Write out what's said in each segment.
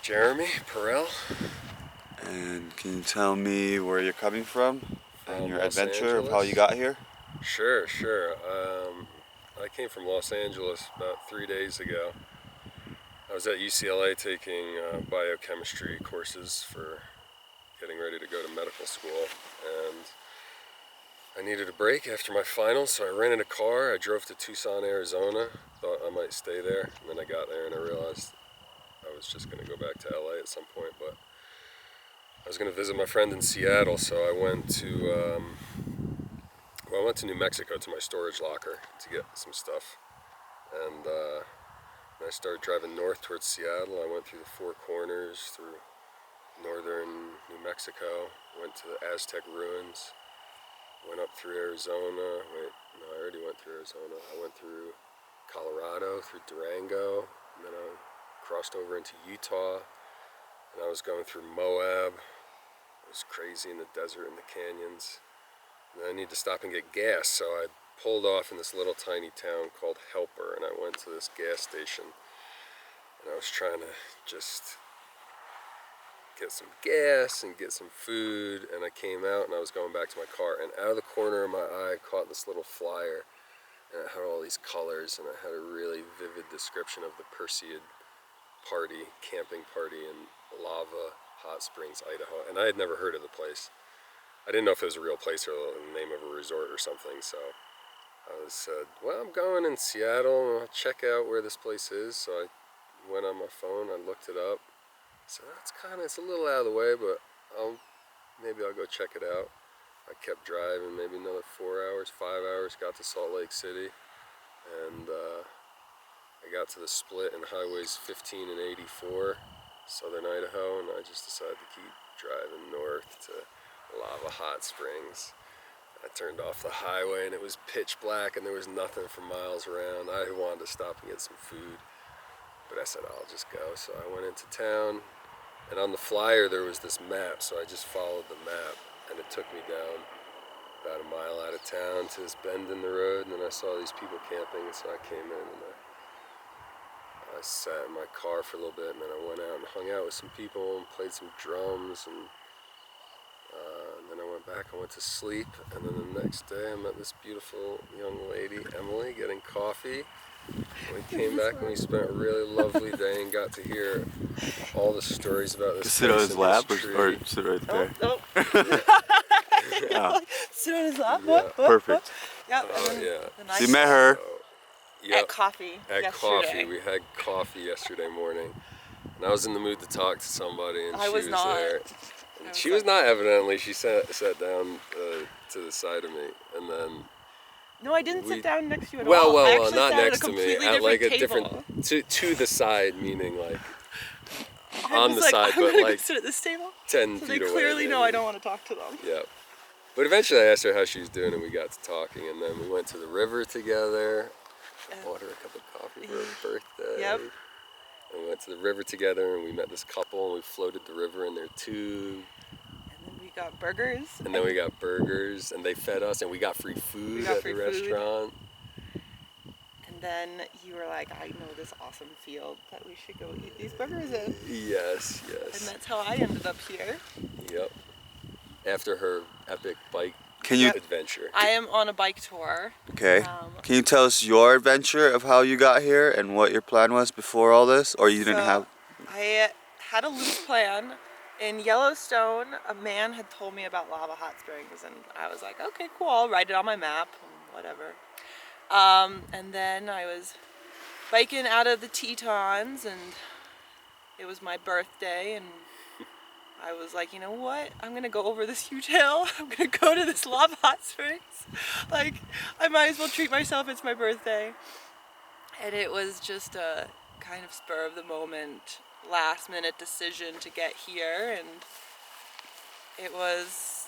Jeremy Perel. And can you tell me where you're coming from and your Los adventure of how you Angeles. got here? Sure. I came from Los Angeles about 3 days ago. I was at UCLA taking biochemistry courses for getting ready to go to medical school, and I needed a break after my finals, so I rented a car. I drove to Tucson, Arizona, thought I might stay there, and then I got there and I realized I was just going to go back to LA at some point, but I was going to visit my friend in Seattle, so I went to New Mexico to my storage locker to get some stuff, and I started driving north towards Seattle. I went through the Four Corners, through northern New Mexico, went to the Aztec ruins, went up through Arizona. Wait, no, I already went through Arizona. I went through Colorado, through Durango, and then I crossed over into Utah, and I was going through Moab. It was crazy in the desert and the canyons. And I need to stop and get gas, so I pulled off in this little tiny town called Helper, and I went to this gas station, and I was trying to just get some gas and get some food, and I came out and I was going back to my car, and out of the corner of my eye I caught this little flyer, and it had all these colors, and it had a really vivid description of the Perseid party, camping party in Lava Hot Springs, Idaho, and I had never heard of the place. I didn't know if it was a real place or the name of a resort or something, so I said, well, I'm going in Seattle, and I'll check out where this place is. So I went on my phone, I looked it up. So it's a little out of the way, but maybe I'll go check it out. I kept driving, maybe another 4 hours, 5 hours, got to Salt Lake City, and I got to the split in highways 15 and 84, southern Idaho, and I just decided to keep driving north to Lava Hot Springs. I turned off the highway and it was pitch black and there was nothing for miles around. I wanted to stop and get some food, but I said I'll just go. So I went into town, and on the flyer there was this map, so I just followed the map, and it took me down about a mile out of town to this bend in the road, and then I saw these people camping, and so I came in and I sat in my car for a little bit, and then I went out and hung out with some people and played some drums, and then I went back, I went to sleep, and then the next day I met this beautiful young lady, Emily, getting coffee. We came back and we spent a really lovely day and got to hear all the stories about this. Sit on his lap or sit right there? Oh. Yeah. Sit on his lap? Yeah. What? Perfect. Yep. Oh, yeah. So you met her? Yep. At coffee At yesterday. coffee. We had coffee yesterday morning. And I was in the mood to talk to somebody, and she was not. there. And she was not, evidently. She sat down to the side of me, and then... No, I didn't sit down next to you at all. I Well, actually not sat next at a to me. completely At like a table. different... To the side, meaning like... I on was the like, side, I'm but gonna like... sit at this table. 10 So feet they away. clearly know maybe. I don't want to talk to them. Yeah. But eventually I asked her how she was doing, and we got to talking, and then we went to the river together. I bought her a cup of coffee for her birthday. Yep. And we went to the river together, and we met this couple, and we floated the river in their tube. And then we got burgers. And then we got burgers, and they fed us, and we got free food at the restaurant. And then you were like, I know this awesome field that we should go eat these burgers in. Yes. And that's how I ended up here. Yep. After her epic bike adventure. I am on a bike tour. Okay. Can you tell us your adventure of how you got here and what your plan was before all this? Or you didn't have... I had a loose plan. In Yellowstone, a man had told me about Lava Hot Springs, and I was like, okay, cool, I'll write it on my map, whatever. And then I was biking out of the Tetons, and it was my birthday, and I was like, you know what? I'm gonna go over this huge hill. I'm gonna go to this Lava Hot Springs. Like, I might as well treat myself. It's my birthday. And it was just a kind of spur of the moment, last minute decision to get here. And it was,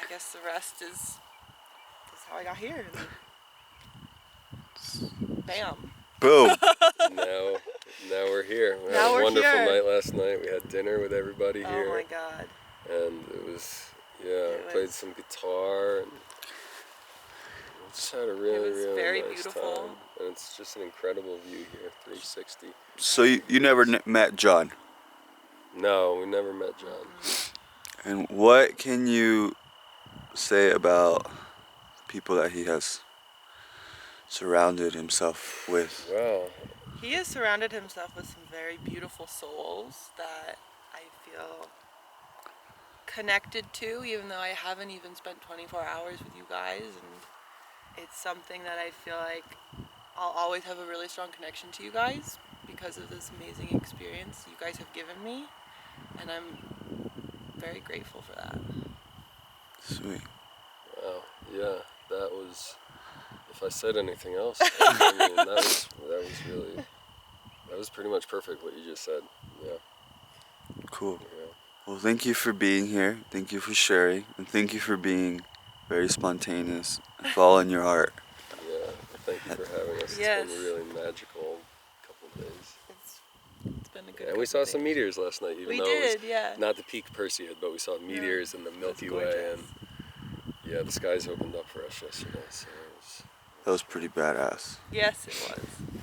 I guess the rest is how I got here. And bam. Boom. Now we're here. We had a wonderful night last night. We had dinner with everybody here. Oh my God. And it was, played some guitar, and just had a really very nice beautiful. time. And it's just an incredible view here, 360. So you never met John? No, we never met John. And what can you say about people that he has surrounded himself with? Well, He has surrounded himself with some very beautiful souls that I feel connected to, even though I haven't even spent 24 hours with you guys. And it's something that I feel like I'll always have a really strong connection to you guys because of this amazing experience you guys have given me. And I'm very grateful for that. Sweet. wow, yeah, that was. If I said anything else, I mean, that was really, that was pretty much perfect what you just said. Yeah, Cool. yeah. Well, thank you for being here. Thank you for sharing. And thank you for being very spontaneous and following your heart. Yeah, thank you for having us. Yes. It's been a really magical couple of days. It's been a good. Yeah, and we saw couple some days. meteors last night, even We though it was did, yeah. not the peak Perseid, but we saw meteors in the Milky Way, gorgeous. and yeah, the skies opened up for us yesterday. So it was That was pretty badass. Yes, it was.